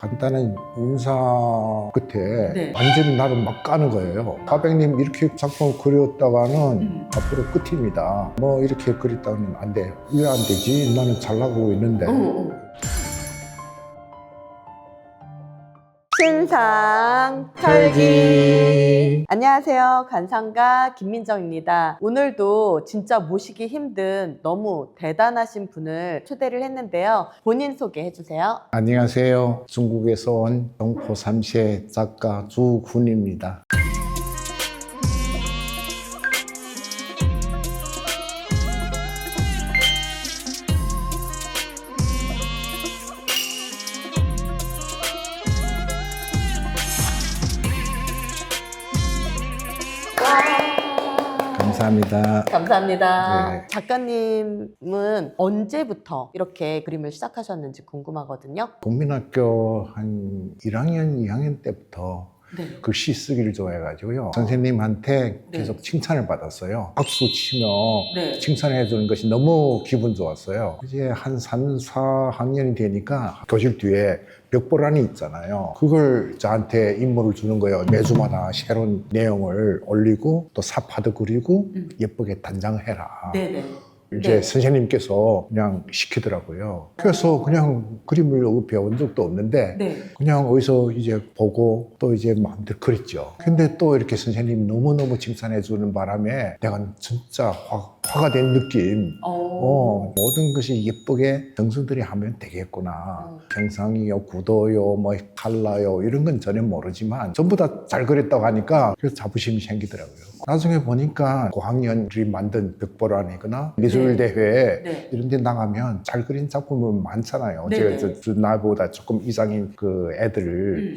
간단한 인사 끝에 네. 완전히 나를 막 까는 거예요. 화백님 이렇게 작품 그렸다가는 앞으로 끝입니다. 뭐 이렇게 그렸다가는 안 돼요. 왜 안 되지? 나는 잘 나가고 있는데. 신상 털기. 안녕하세요. 관상가 김민정입니다. 오늘도 진짜 모시기 힘든 너무 대단하신 분을 초대를 했는데요. 본인 소개해 주세요. 안녕하세요. 중국에서 온 동포 3세 작가 주군입니다. 감사합니다. 감사합니다. 네. 작가님은 언제부터 이렇게 그림을 시작하셨는지 궁금하거든요. 국민학교 한 1학년, 2학년 때부터 네. 글씨 쓰기를 좋아해가지고요. 선생님한테 계속 칭찬을 받았어요. 박수 치며 네. 칭찬해 주는 것이 너무 기분 좋았어요. 이제 한 3, 4학년이 되니까 교실 뒤에 벽보란이 있잖아요. 그걸 저한테 임무를 주는 거예요. 매주마다 새로운 내용을 올리고 또 사파도 그리고 예쁘게 단장해라. 네네. 이제 네. 선생님께서 그냥 시키더라고요. 그래서 그냥 그림을 배운 적도 없는데 네. 그냥 어디서 이제 보고 또 이제 마음대로 그렸죠. 근데 또 이렇게 선생님이 너무너무 칭찬해 주는 바람에 내가 진짜 화가 된 느낌. 모든 것이 예쁘게 정수들이 하면 되겠구나. 평상이요, 구도요, 뭐 칼라요 이런 건 전혀 모르지만 전부 다 잘 그렸다고 하니까 그래서 자부심이 생기더라고요. 나중에 보니까 고학년들이 만든 벽보란이거나 미술대회 네. 이런 데 나가면 잘 그린 작품은 많잖아요. 네. 제가 나보다 조금 이상인 그 애들을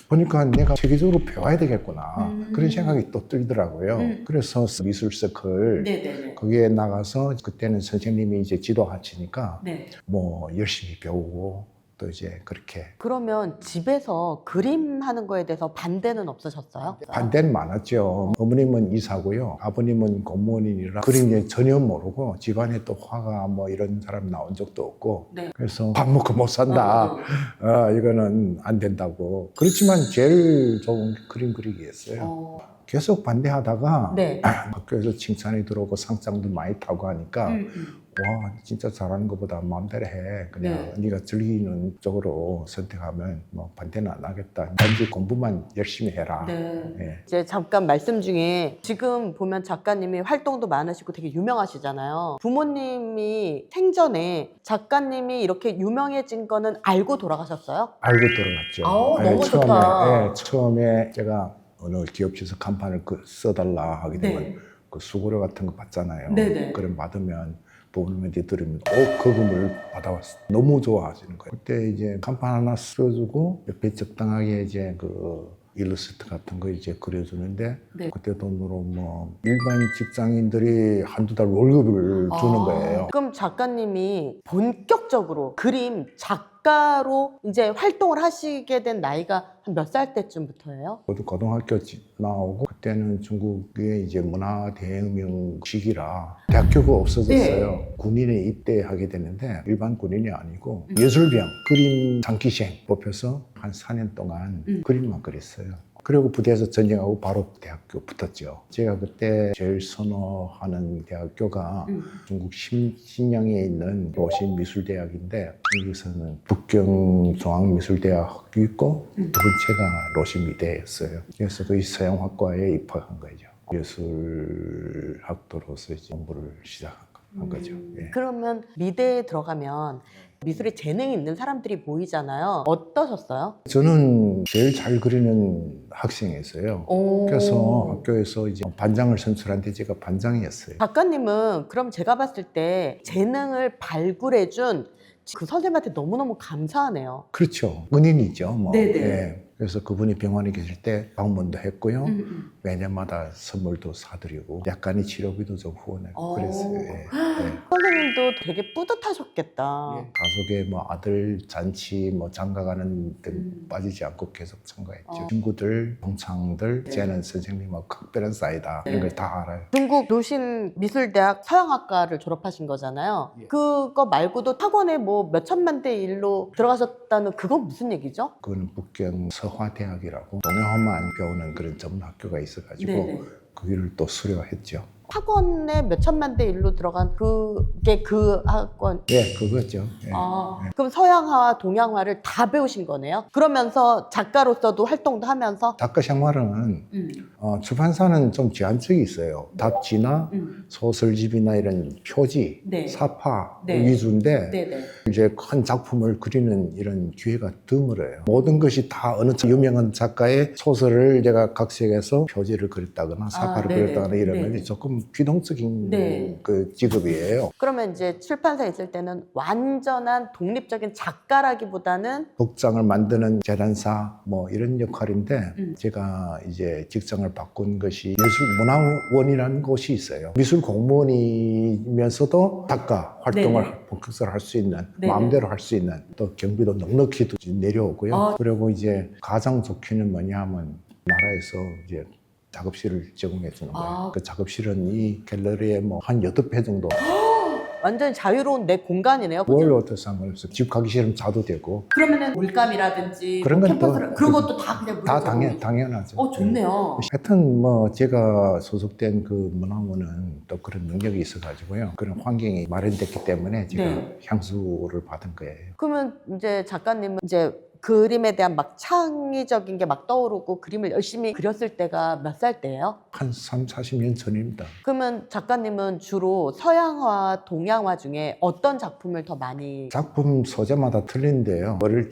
보니까 내가 세계적으로 배워야 되겠구나. 그런 생각이 또 들더라고요. 그래서 미술 서클 네네네. 거기에 나가서 그때는 선생님이 이제 지도하시니까 네. 뭐 열심히 배우고 또 이제 그렇게 그러면 집에서 그림하는 거에 대해서 반대는 없으셨어요? 반대는 많았죠. 어머님은 이사고요. 아버님은 공무원이라 그림에 전혀 모르고 집안에 또 화가 뭐 이런 사람 나온 적도 없고 네. 그래서 밥 먹고 못 산다. 이거는 안 된다고. 그렇지만 제일 좋은 게 그림 그리기였어요. 계속 반대하다가 네. 학교에서 칭찬이 들어오고 상장도 많이 타고 하니까 와 진짜 잘하는 것보다 마음대로 해. 그냥 네가 즐기는 쪽으로 선택하면 뭐 반대는 안 하겠다. 단지 공부만 열심히 해라. 네. 예. 이제 잠깐 말씀 중에 지금 보면 작가님이 활동도 많으시고 되게 유명하시잖아요. 부모님이 생전에 작가님이 이렇게 유명해진 거는 알고 돌아가셨어요? 알고 들어갔죠. 아우, 너무 좋다. 처음에 제가 어느 기업체에서 간판을 써달라 하게 되면 네. 그 수고료 같은 거 받잖아요. 네네. 그럼 받으면 부모님한테 들으면 거금을 받아왔어. 너무 좋아하시는 거예요. 그때 이제 간판 하나 써주고 옆에 적당하게 이제 그 일러스트 같은 거 이제 그려주는데 네. 그때 돈으로 뭐 일반 직장인들이 한두 달 월급을 주는 거예요. 그럼 작가님이 본격적으로 그림 작가로 이제 활동을 하시게 된 나이가 한 몇 살 때쯤부터예요? 저도 고등학교 나오고 그때는 중국의 이제 문화대혁명 시기라 대학교가 없어졌어요. 네. 군인에 입대하게 되는데 일반 군인이 아니고 예술병 그림 장기생 뽑혀서 한 4년 동안 그림만 그렸어요. 그리고 부대에서 전쟁하고 바로 대학교 붙었죠. 제가 그때 제일 선호하는 대학교가 중국 신양에 있는 로신미술대학인데 여기서는 북경중앙미술대학이 있고 두 번째가 로신미대였어요. 그래서 그 서양학과에 입학한 거죠. 예술학도로서 이제 공부를 시작한 거죠. 예. 그러면 미대에 들어가면 미술에 재능이 있는 사람들이 모이잖아요. 어떠셨어요? 저는 제일 잘 그리는 학생이었어요. 그래서 학교에서 이제 반장을 선출한데 제가 반장이었어요. 작가님은 그럼 제가 봤을 때 재능을 발굴해준 그 선생님한테 너무너무 감사하네요. 그렇죠. 은인이죠. 뭐. 네네. 예. 그래서 그분이 병원에 계실 때 방문도 했고요. 매년마다 선물도 사드리고 약간의 치료비도 좀 후원하고 그랬어요. 예. 예. 선생님도 되게 뿌듯하셨겠다. 가족의 뭐 아들 잔치 뭐 장가가는 등 빠지지 않고 계속 참가했죠. 친구들, 동창들, 쟤는 선생님하고 각별한 사이다. 이런 걸 다 알아요. 중국 노신미술대학 서양학과를 졸업하신 거잖아요. 예. 그거 말고도 학원에 뭐 몇천만 대 일로 들어가셨다는 그건 무슨 얘기죠? 그거는 북경 서화대학이라고 동양화만 배우는 그런 전문 학교가 있어가지고 네네. 거기를 또 수료했죠. 학원에 몇천만 대 일로 들어간 그게 그 학원. 예, 그거죠. 예. 그럼 서양화와 동양화를 다 배우신 거네요? 그러면서 작가로서도 활동도 하면서? 작가 생활은 출판사는 좀 제한적이 있어요. 잡지나 소설집이나 이런 표지, 네. 사파 네. 위주인데 네네. 이제 큰 작품을 그리는 이런 기회가 드물어요. 모든 것이 다 어느 유명한 작가의 소설을 제가 각색해서 표지를 그렸다거나 사파를 네네. 그렸다거나 이런 네. 건 조금 기동적인 네. 그 직업이에요. 그러면 이제 출판사에 있을 때는 완전한 독립적인 작가라기보다는 복장을 만드는 재단사 뭐 이런 역할인데 제가 이제 직장을 바꾼 것이 예술문화원이라는 곳이 있어요. 미술 공무원이면서도 작가 활동을 네네. 본격적으로 할 수 있는 네네. 마음대로 할 수 있는 또 경비도 넉넉히 내려오고요. 그리고 이제 가장 좋기는 뭐냐 하면 나라에서 이제 작업실을 제공해 주는 거예요. 그 작업실은 이 갤러리에 뭐 한 8회 정도 완전히 자유로운 내 공간이네요. 뭘 어떤 상관없어요. 집 가기 싫으면 자도 되고 그러면은 물감이라든지 그런 건 캠퍼스를 또- 그런 것도 다 그냥 다 무료적으로. 당연하죠. 좋네요. 하여튼 뭐 제가 소속된 그 문화원은 또 그런 능력이 있어가지고요. 그런 환경이 마련됐기 때문에 제가 네. 향수를 받은 거예요. 그러면 이제 작가님은 이제 그림에 대한 막 창의적인 게 막 떠오르고 그림을 열심히 그렸을 때가 몇 살 때예요? 한 3, 40년 전입니다. 그러면 작가님은 주로 서양화, 동양화 중에 어떤 작품을 더 많이 작품 소재마다 틀린데요. 어릴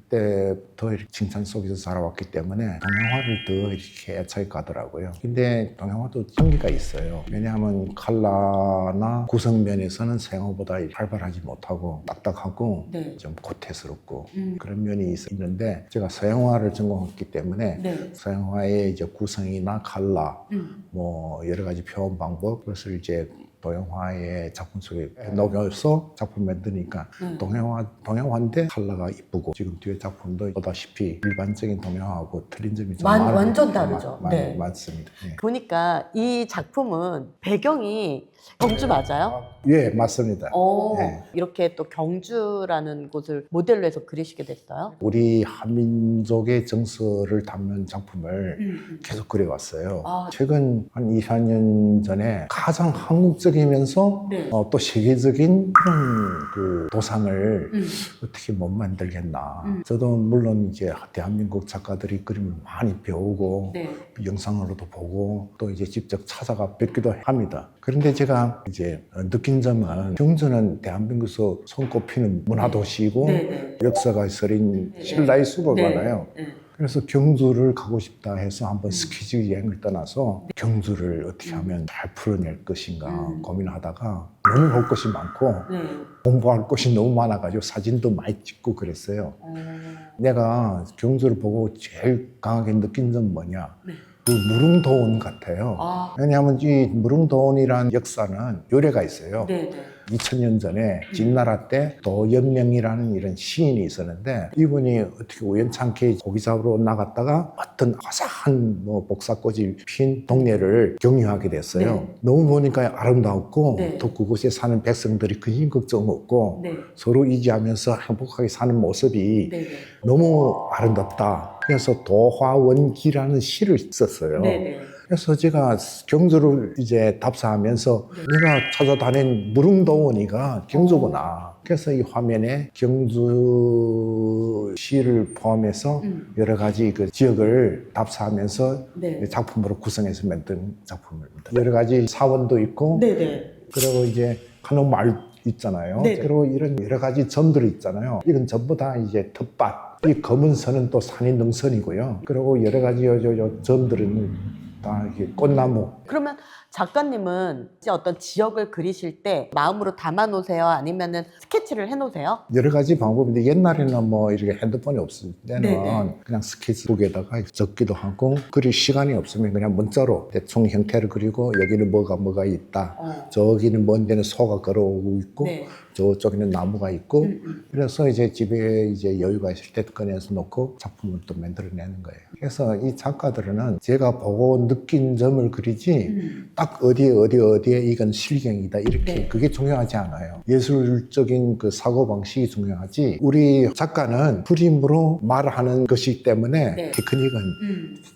때부터 이렇게 칭찬 속에서 자라왔기 때문에 동양화를 더 이렇게 애착이 가더라고요. 근데 동양화도 한계가 있어요. 왜냐하면 컬러나 구성면에서는 서양화보다 활발하지 못하고 딱딱하고 네. 좀 고태스럽고 그런 면이 있는데 제가 서양화를 전공했기 때문에 네. 서양화의 이제 구성이나 컬러 뭐 여러 가지 표현 방법 그것을 이제 동양화의 작품 속에 녹여서 작품 만드니까 동양화인데 컬러가 이쁘고 지금 뒤에 작품도 보다시피 일반적인 동양화하고 틀린 점이 좀 완전 다르죠. 네. 많습니다. 예. 보니까 이 작품은 배경이 경주 맞아요? 예, 맞습니다. 네. 이렇게 또 경주라는 곳을 모델로 해서 그리시게 됐어요? 우리 한민족의 정서를 담는 작품을 계속 그려왔어요. 최근 한 2, 4년 전에 가장 한국적이면서 네. 또 세계적인 그런 그 도상을 어떻게 못 만들겠나. 저도 물론 이제 대한민국 작가들이 그림을 많이 배우고 네. 영상으로도 보고 또 이제 직접 찾아가 뵙기도 합니다. 그런데 제가 이제 느낀 점은 경주는 대한민국에서 손꼽히는 문화도시이고 네. 역사가 서린 신라의 수도잖아요. 네. 그래서 경주를 가고 싶다 해서 한번 스키즈 여행을 떠나서 경주를 어떻게 하면 잘 풀어낼 것인가 고민하다가 너무 볼 것이 많고 네. 공부할 것이 너무 많아가지고 사진도 많이 찍고 그랬어요. 내가 경주를 보고 제일 강하게 느낀 점 뭐냐? 네. 그 무릉도원 같아요. 왜냐하면 이 무릉도원이라는 역사는 요래가 있어요. 네. 2000년 전에 진나라 때 도연명이라는 이런 시인이 있었는데 이분이 어떻게 우연찮게 고기 잡으러 나갔다가 어떤 화사한 뭐 복사꽃이 핀 동네를 경유하게 됐어요. 네. 너무 보니까 아름다웠고 네. 또 그곳에 사는 백성들이 근심 걱정 없고 네. 서로 이지하면서 행복하게 사는 모습이 네. 너무 아름답다. 그래서 도화원기라는 시를 썼어요. 네. 그래서 제가 경주를 이제 답사하면서 내가 찾아다닌 무릉도원이가 경주구나. 그래서 이 화면에 경주시를 포함해서 여러 가지 그 지역을 답사하면서 네. 작품으로 구성해서 만든 작품입니다. 여러 가지 사원도 있고 네. 그리고 이제 한옥마을 있잖아요. 네. 그리고 이런 여러 가지 점들이 있잖아요. 이런 전부 다 이제 텃밭. 이 검은 선은 또 산이 능선이고요. 그리고 여러 가지 요 점들은 다 이렇게 꽃나무. 그러면 작가님은 이제 어떤 지역을 그리실 때 마음으로 담아 놓으세요? 아니면은 스케치를 해 놓으세요? 여러 가지 방법인데 옛날에는 뭐 이렇게 핸드폰이 없을 때는 네네. 그냥 스케치북에다가 적기도 하고 그릴 시간이 없으면 그냥 문자로 대충 형태를 그리고 여기는 뭐가 있다. 저기는 먼 데는 소가 걸어오고 있고 네. 저쪽에는 나무가 있고 그래서 이제 집에 이제 여유가 있을 때 꺼내서 놓고 작품을 또 만들어내는 거예요. 그래서 이 작가들은 제가 보고 느낀 점을 그리지 딱 어디에 이건 실경이다 이렇게 네. 그게 중요하지 않아요. 예술적인 그 사고방식이 중요하지 우리 작가는 그림으로 말하는 것이기 때문에 네. 테크닉은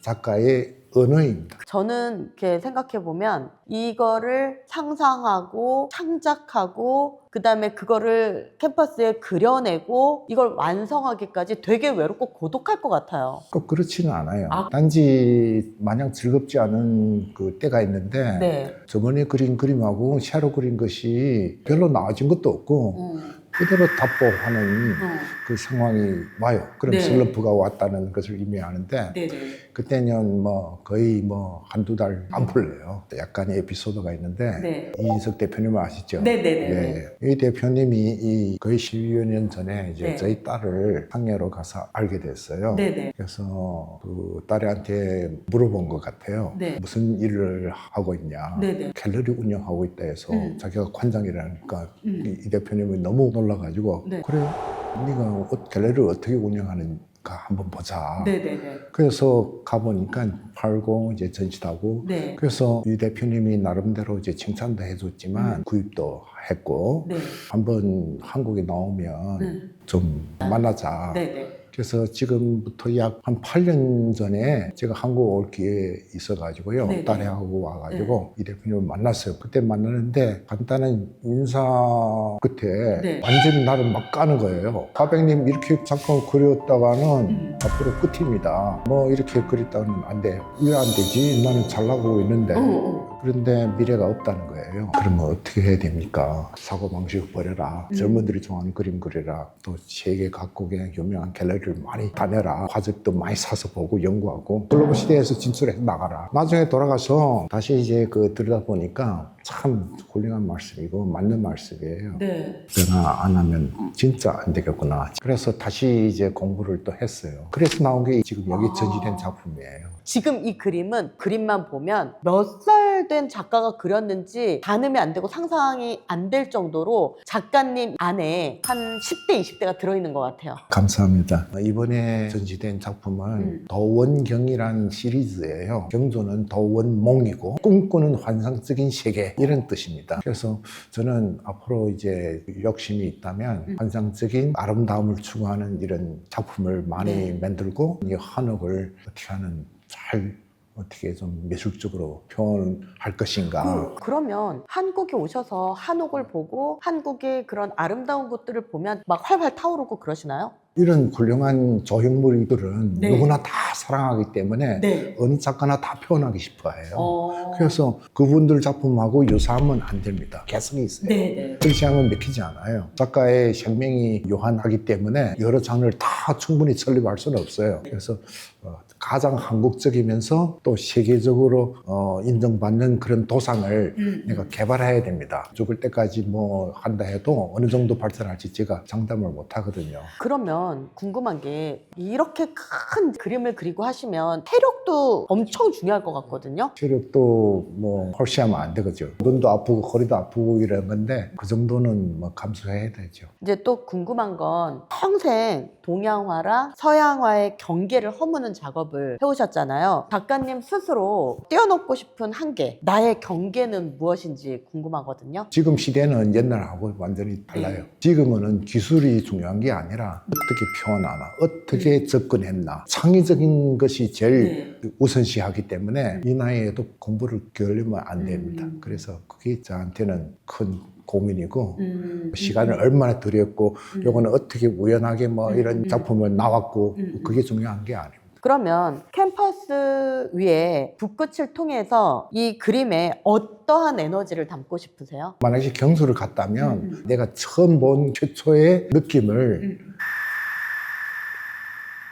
작가의 언어입니다. 저는 이렇게 생각해 보면 이거를 상상하고 창작하고 그다음에 그거를 캔버스에 그려내고 이걸 완성하기까지 되게 외롭고 고독할 것 같아요. 꼭 그렇지는 않아요. 아. 단지 마냥 즐겁지 않은 그 때가 있는데 네. 저번에 그린 그림하고 샤로 그린 것이 별로 나아진 것도 없고 그대로 답보하는 그 상황이 와요. 그럼 네. 슬럼프가 왔다는 것을 의미하는데 네네. 그때는 뭐 거의 뭐 한두 달 안 풀려요. 약간의 에피소드가 있는데 네. 이인석 대표님을 아시죠? 네네네. 이 대표님이 이 거의 12여 년 전에 이제 네. 저희 딸을 상해로 가서 알게 됐어요. 네네. 그래서 그 딸한테 물어본 것 같아요. 네. 무슨 일을 하고 있냐? 네네. 갤러리 운영하고 있다 해서 자기가 관장이라니까 이 대표님이 너무 놀라가지고 네. 그래 네가 갤러리를 어떻게 운영하는가 한번 보자. 네네네. 그래서 가보니까 팔고 이제 전시하고 네. 그래서 이 대표님이 나름대로 이제 칭찬도 해줬지만 구입도 했고 네. 한번 한국에 나오면 좀 만나자. 네네. 그래서 지금부터 약 한 8년 전에 제가 한국 올 기회에 있어가지고요. 네네. 딸애하고 와가지고 이 대표님을 만났어요. 그때 만나는데 간단한 인사 끝에 네. 완전히 나를 막 까는 거예요. 가백님 이렇게 잠깐 그렸다가는 앞으로 끝입니다. 뭐 이렇게 그렸다가는 안 돼요. 왜 안 되지? 나는 잘 나가고 있는데. 그런데 미래가 없다는 거예요. 그러면 어떻게 해야 됩니까? 사고방식 버려라. 젊은들이 좋아하는 그림 그려라. 또 세계 각국의 유명한 갤러리를 많이 다녀라. 화석도 많이 사서 보고 연구하고 글로벌 시대에서 진출해서 나가라. 나중에 돌아가서 다시 이제 그 들여다보니까 참 훌륭한 말씀이고 맞는 말씀이에요. 네. 전화 안 하면 진짜 안 되겠구나. 그래서 다시 이제 공부를 또 했어요. 그래서 나온 게 지금 여기 전시된 작품이에요. 지금 이 그림은 그림만 보면 몇 살 된 작가가 그렸는지 가늠이 안 되고 상상이 안 될 정도로 작가님 안에 한 10대, 20대가 들어있는 것 같아요. 감사합니다. 이번에 전시된 작품은 더원경이라는 시리즈예요. 경조는 더원몽이고 꿈꾸는 환상적인 세계 이런 뜻입니다. 그래서 저는 앞으로 이제 욕심이 있다면 환상적인 아름다움을 추구하는 이런 작품을 많이 만들고 이 한옥을 어떻게 하는 잘 어떻게 좀 미술적으로 표현할 것인가. 그러면 한국에 오셔서 한옥을 보고 한국의 그런 아름다운 곳들을 보면 막 활활 타오르고 그러시나요? 이런 훌륭한 조형물들은 네. 누구나 다 사랑하기 때문에 네. 어느 작가나 다 표현하기 싶어 해요. 그래서 그분들 작품하고 유사하면 안 됩니다. 개성이 있어요. 네네. 그렇지 않으면 맥히지 않아요. 작가의 생명이 요한하기 때문에 여러 장르를 다 충분히 설립할 수는 없어요. 그래서 가장 한국적이면서 또 세계적으로 인정받는 그런 도상을 내가 개발해야 됩니다. 죽을 때까지 뭐 한다 해도 어느 정도 발전할지 제가 장담을 못 하거든요. 그러면 궁금한 게 이렇게 큰 그림을 그리고 하시면 체력도 엄청 중요할 것 같거든요. 체력도 뭐 헐시하면 안 되겠죠. 눈도 아프고 허리도 아프고 이런 건데 그 정도는 뭐 감수해야 되죠. 이제 또 궁금한 건 평생 동양화랑 서양화의 경계를 허무는 작업을 해오셨잖아요. 작가님 스스로 떼어놓고 싶은 한계, 나의 경계는 무엇인지 궁금하거든요. 지금 시대는 옛날하고 완전히 달라요. 지금은 기술이 중요한 게 아니라 어떻게 표현하나, 어떻게 접근했나. 창의적인 것이 제일 우선시하기 때문에 이 나이에도 공부를 게을리면 안 됩니다. 그래서 그게 저한테는 큰 고민이고 시간을 얼마나 들였고 요거는 어떻게 우연하게 뭐 이런 작품을 나왔고 그게 중요한 게 아닙니다. 그러면 캔버스 위에 붓끝을 통해서 이 그림에 어떠한 에너지를 담고 싶으세요? 만약에 경수를 갔다면 내가 처음 본 최초의 느낌을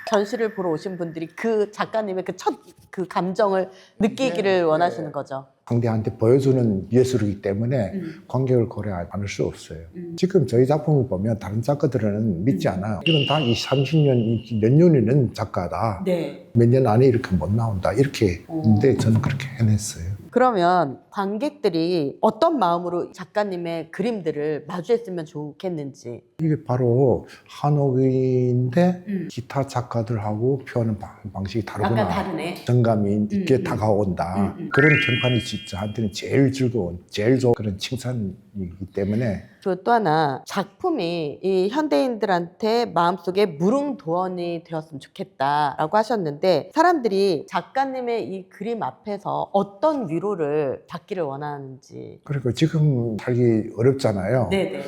전시를 보러 오신 분들이 그 작가님의 그 첫 그 감정을 느끼기를 원하시는 거죠. 상대한테 보여주는 예술이기 때문에 관객을 고려 않을 수 없어요. 지금 저희 작품을 보면 다른 작가들은 믿지 않아요. 이건 다 30년, 몇 년이는 작가다. 네. 몇 년 안에 이렇게 못 나온다. 이렇게 했는데 저는 그렇게 해냈어요. 그러면 관객들이 어떤 마음으로 작가님의 그림들을 마주했으면 좋겠는지. 이게 바로 한옥인데 기타 작가들하고 표현하는 방식이 다르구나. 약간 다르네. 정감이 있게 다가온다. 그런 평판이 저한테는 제일 즐거운, 제일 좋은 그런 칭찬이기 때문에. 그리고 또 하나, 작품이 이 현대인들한테 마음속에 무릉도원이 되었으면 좋겠다라고 하셨는데, 사람들이 작가님의 이 그림 앞에서 어떤 위로를 받기를 원하는지. 그리고 지금 살기 어렵잖아요. 네네.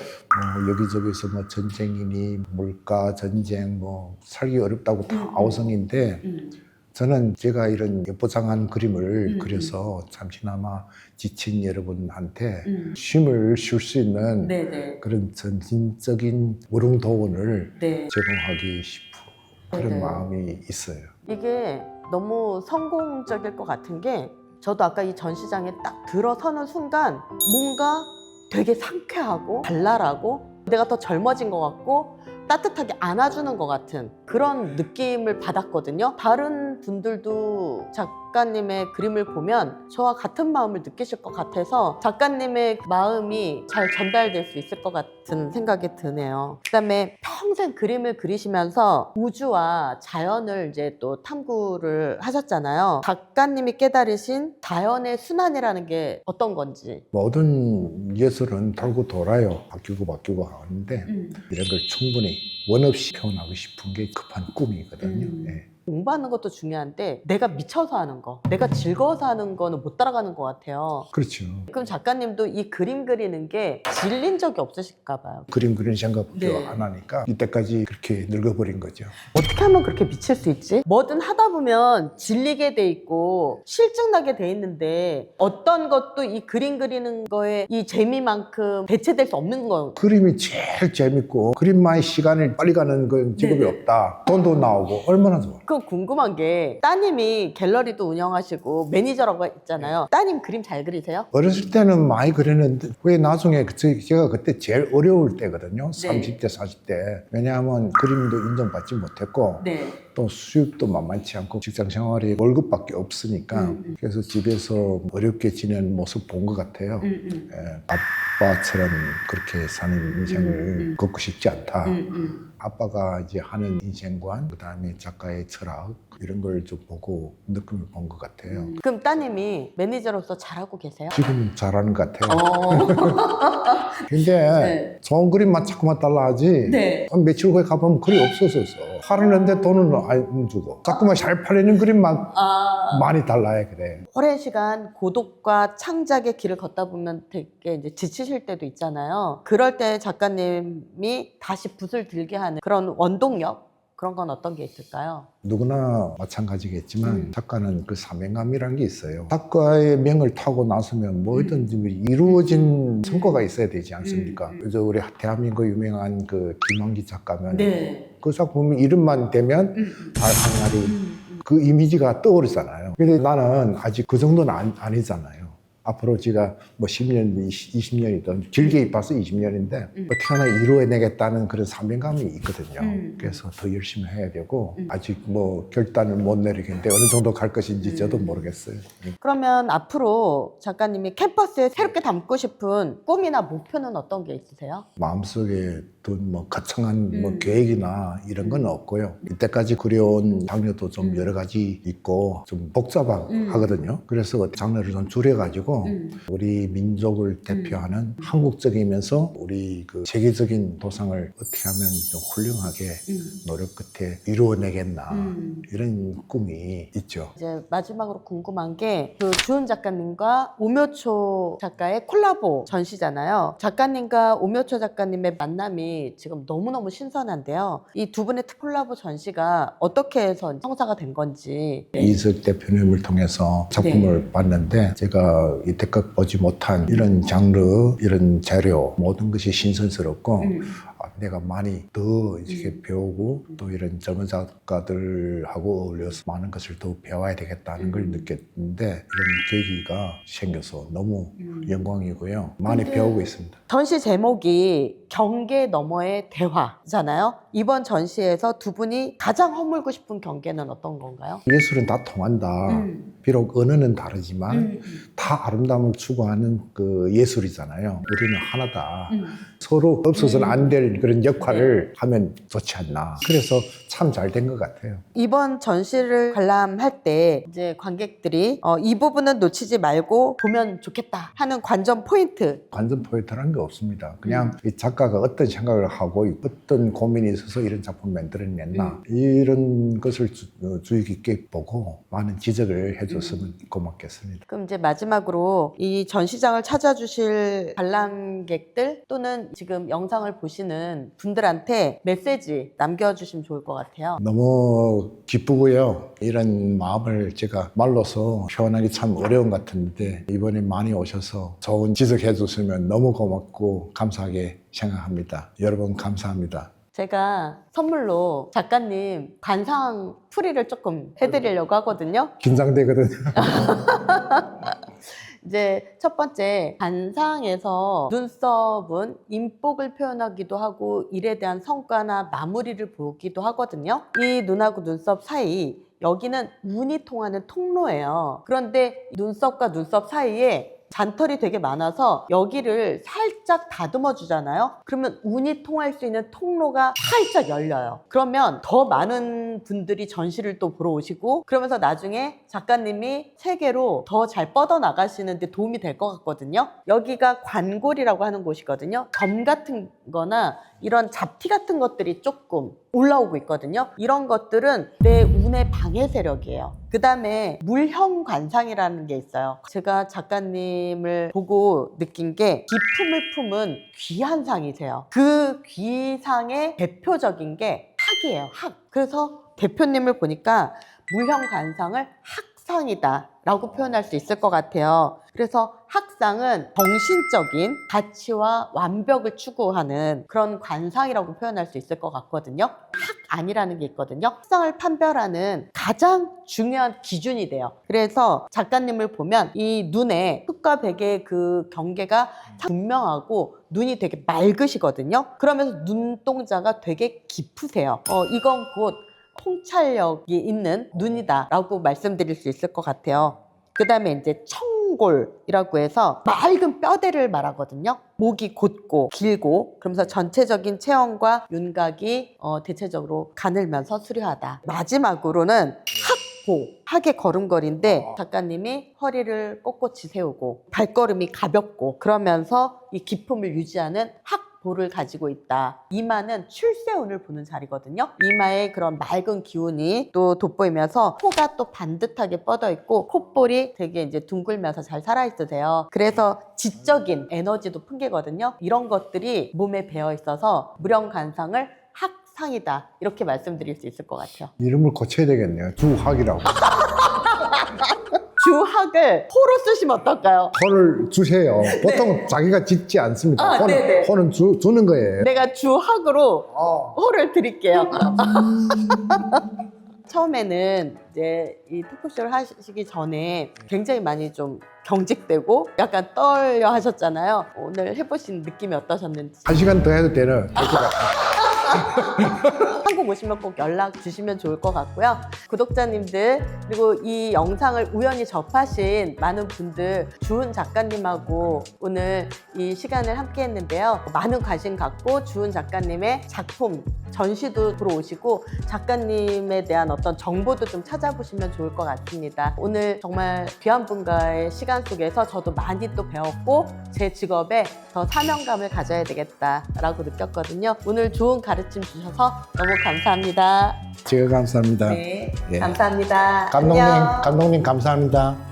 여기저기서 뭐 전쟁이니 물가, 전쟁, 뭐 살기 어렵다고 다 아우성인데, 저는 제가 이런 예쁘장한 그림을 그려서 잠시나마 지친 여러분한테 쉼을 쉴 수 있는 네네. 그런 전진적인 무릉도원을 네. 제공하기 싶은 그런 네네. 마음이 있어요. 이게 너무 성공적일 것 같은 게, 저도 아까 이 전시장에 딱 들어서는 순간 뭔가 되게 상쾌하고 발랄하고 내가 더 젊어진 것 같고 따뜻하게 안아주는 것 같은 그런 느낌을 받았거든요. 다른 분들도 작가님의 그림을 보면 저와 같은 마음을 느끼실 것 같아서 작가님의 마음이 잘 전달될 수 있을 것 같은 생각이 드네요. 그다음에 평생 그림을 그리시면서 우주와 자연을 이제 또 탐구를 하셨잖아요. 작가님이 깨달으신 자연의 순환이라는 게 어떤 건지. 모든 예술은 돌고 돌아요. 바뀌고 하는데 이런 걸 충분히 원 없이 표현하고 싶은 게 급한 꿈이거든요. 예. 공부하는 것도 중요한데 내가 미쳐서 하는 거, 내가 즐거워서 하는 거는 못 따라가는 것 같아요. 그렇죠. 그럼 작가님도 이 그림 그리는 게 질린 적이 없으실까 봐요. 그림 그리는 생각도 네. 안 하니까 이때까지 그렇게 늙어버린 거죠. 어떻게 하면 그렇게 미칠 수 있지? 뭐든 하다 보면 질리게 돼 있고 실증나게 돼 있는데 어떤 것도 이 그림 그리는 거에 이 재미만큼 대체될 수 없는 거. 그림이 제일 재밌고 그림만의 시간이 빨리 가는 건 직업이 네네. 없다. 돈도 나오고 얼마나 좋아. 그 궁금한 게, 따님이 갤러리도 운영하시고 매니저라고 했잖아요. 따님 그림 잘 그리세요? 어렸을 때는 많이 그렸는데 왜 나중에 제가 그때 제일 어려울 때거든요. 네. 30대, 40대. 왜냐하면 그림도 인정받지 못했고 네. 또 수입도 만만치 않고 직장 생활이 월급밖에 없으니까 그래서 집에서 어렵게 지낸 모습 본 것 같아요. 예, 아빠처럼 그렇게 사는 인생을 걷고 싶지 않다. 아빠가 이제 하는 인생관, 그다음에 작가의 철학 이런 걸 좀 보고 느낌을 본 것 같아요. 그럼 따님이 매니저로서 잘하고 계세요? 지금 잘하는 것 같아요. 근데 네. 좋은 그림만 자꾸만 달라 하지 네. 며칠 후에 가보면 글이 없어졌어. 팔았는데 돈은 안 주고 자꾸만 잘 팔리는 그림만 많이 달라야 그래. 오랜 시간 고독과 창작의 길을 걷다 보면 되게 이제 지치실 때도 있잖아요. 그럴 때 작가님이 다시 붓을 들게 하는 그런 원동력, 그런 건 어떤 게 있을까요? 누구나 마찬가지겠지만 작가는 그 사명감이라는 게 있어요. 작가의 명을 타고 나서면 뭐든지 이루어진 성과가 있어야 되지 않습니까? 그래서 우리 대한민국 유명한 그 김환기 작가면 네. 그 작품 이름만 되면 항아리 그 이미지가 떠오르잖아요. 근데 나는 아직 그 정도는 아니잖아요. 앞으로 제가 뭐 10년, 20년이든 길게 입어서 20년인데 어떻게 하나 이루어내겠다는 그런 사명감이 있거든요. 그래서 더 열심히 해야 되고 아직 뭐 결단을 못 내리겠는데 어느 정도 갈 것인지 저도 모르겠어요. 그러면 앞으로 작가님이 캠퍼스에 새롭게 담고 싶은 꿈이나 목표는 어떤 게 있으세요? 마음속에 둔 뭐 거창한 뭐 계획이나 이런 건 없고요. 이때까지 그려온 장르도 좀 여러 가지 있고 좀 복잡하거든요. 그래서 장르를 좀 줄여가지고 우리 민족을 대표하는 한국적이면서 우리 그 세계적인 도상을 어떻게 하면 좀 훌륭하게 노력 끝에 이루어내겠나 이런 꿈이 있죠. 이제 마지막으로 궁금한 게 그 주은 작가님과 오묘초 작가의 콜라보 전시잖아요. 작가님과 오묘초 작가님의 만남이 지금 너무너무 신선한데요. 이 두 분의 콜라보 전시가 어떻게 해서 성사가 된 건지. 이석 대표님을 통해서 작품을 봤는데 제가 이때껏 보지 못한 이런 장르, 이런 재료 모든 것이 신선스럽고 내가 많이 더 이렇게 배우고 또 이런 젊은 작가들하고 어울려서 많은 것을 더 배워야 되겠다는 걸 느꼈는데 이런 계기가 생겨서 너무 영광이고요. 많이 근데 배우고 있습니다. 전시 제목이 경계 너머의 대화잖아요. 이번 전시에서 두 분이 가장 허물고 싶은 경계는 어떤 건가요? 예술은 다 통한다. 비록 언어는 다르지만 다 아름다움을 추구하는 그 예술이잖아요. 우리는 하나다. 서로 없어서는 안 될 그런 역할을 하면 좋지 않나. 그래서 참 잘 된 것 같아요. 이번 전시를 관람할 때 이제 관객들이 이 부분은 놓치지 말고 보면 좋겠다 하는 관전 포인트. 관전 포인트라는 게 없습니다. 그냥 이 작가가 어떤 생각을 하고 어떤 고민이 있어서 이런 작품을 만들어냈나 이런 것을 주의 깊게 보고 많은 지적을 해줬으면 고맙겠습니다. 그럼 이제 마지막으로 이 전시장을 찾아주실 관람객들 또는 지금 영상을 보시는 분들한테 메시지 남겨주시면 좋을 것 같아요. 너무 기쁘고요. 이런 마음을 제가 말로서 표현하기 참 어려운 것 같은데 이번에 많이 오셔서 좋은 지적해 주시면 너무 고맙고 감사하게 생각합니다. 여러분 감사합니다. 제가 선물로 작가님 관상 풀이를 조금 해드리려고 하거든요. 긴장되거든요. 이제 첫 번째, 관상에서 눈썹은 인복을 표현하기도 하고 일에 대한 성과나 마무리를 보기도 하거든요. 이 눈하고 눈썹 사이, 여기는 운이 통하는 통로예요. 그런데 눈썹과 눈썹 사이에 잔털이 되게 많아서 여기를 살짝 다듬어 주잖아요. 그러면 운이 통할 수 있는 통로가 살짝 열려요. 그러면 더 많은 분들이 전시를 또 보러 오시고 그러면서 나중에 작가님이 세계로 더 잘 뻗어나가시는 데 도움이 될 것 같거든요. 여기가 관골이라고 하는 곳이거든요. 점 같은 거나 이런 잡티 같은 것들이 조금 올라오고 있거든요. 이런 것들은 내 운의 방해 세력이에요. 그 다음에 물형 관상이라는 게 있어요. 제가 작가님을 보고 느낀 게 기품을 품은 귀한 상이세요. 그 귀상의 대표적인 게 학이에요. 학. 그래서 대표님을 보니까 물형 관상을 학상이다 라고 표현할 수 있을 것 같아요. 그래서 학상은 정신적인 가치와 완벽을 추구하는 그런 관상이라고 표현할 수 있을 것 같거든요. 학안이라는 게 있거든요. 학상을 판별하는 가장 중요한 기준이 돼요. 그래서 작가님을 보면 이 눈에 흑과 백의 그 경계가 분명하고 눈이 되게 맑으시거든요. 그러면서 눈동자가 되게 깊으세요. 이건 곧 통찰력이 있는 눈이다 라고 말씀드릴 수 있을 것 같아요. 그 다음에 이제 청골이라고 해서 맑은 뼈대를 말하거든요. 목이 곧고 길고 그러면서 전체적인 체형과 윤곽이 대체적으로 가늘면서 수려하다. 마지막으로는 학보, 학의 걸음걸이인데 작가님이 허리를 꼿꼿이 세우고 발걸음이 가볍고 그러면서 이 기품을 유지하는 볼을 가지고 있다. 이마는 출세운을 보는 자리거든요. 이마에 그런 맑은 기운이 또 돋보이면서 코가 또 반듯하게 뻗어 있고 콧볼이 되게 이제 둥글면서 잘 살아 있으세요. 그래서 지적인 에너지도 풍기거든요. 이런 것들이 몸에 배어 있어서 물형관상을 학상이다 이렇게 말씀드릴 수 있을 것 같아요. 이름을 고쳐야 되겠네요. 주학이라고. 주학을 호로 쓰시면 어떨까요? 호를 주세요. 보통 자기가 짓지 않습니다. 호는 주는 거예요. 내가 주학으로 호를 드릴게요. 처음에는 이제 이 토크쇼를 하시기 전에 굉장히 많이 좀 경직되고 약간 떨려 하셨잖아요. 오늘 해보신 느낌이 어떠셨는지. 1시간 더 해도 될것 같아요. 한국 오시면 꼭 연락 주시면 좋을 것 같고요. 구독자님들 그리고 이 영상을 우연히 접하신 많은 분들 주은 작가님하고 오늘 이 시간을 함께 했는데요. 많은 관심 갖고 주은 작가님의 작품 전시도 보러 오시고 작가님에 대한 어떤 정보도 좀 찾아보시면 좋을 것 같습니다. 오늘 정말 귀한 분과의 시간 속에서 저도 많이 또 배웠고 제 직업에 더 사명감을 가져야 되겠다라고 느꼈거든요. 오늘 좋은 가르침 주셔서 너무 감사합니다. 제가 감사합니다. 네, 예. 감사합니다. 감독님 감사합니다. 안녕.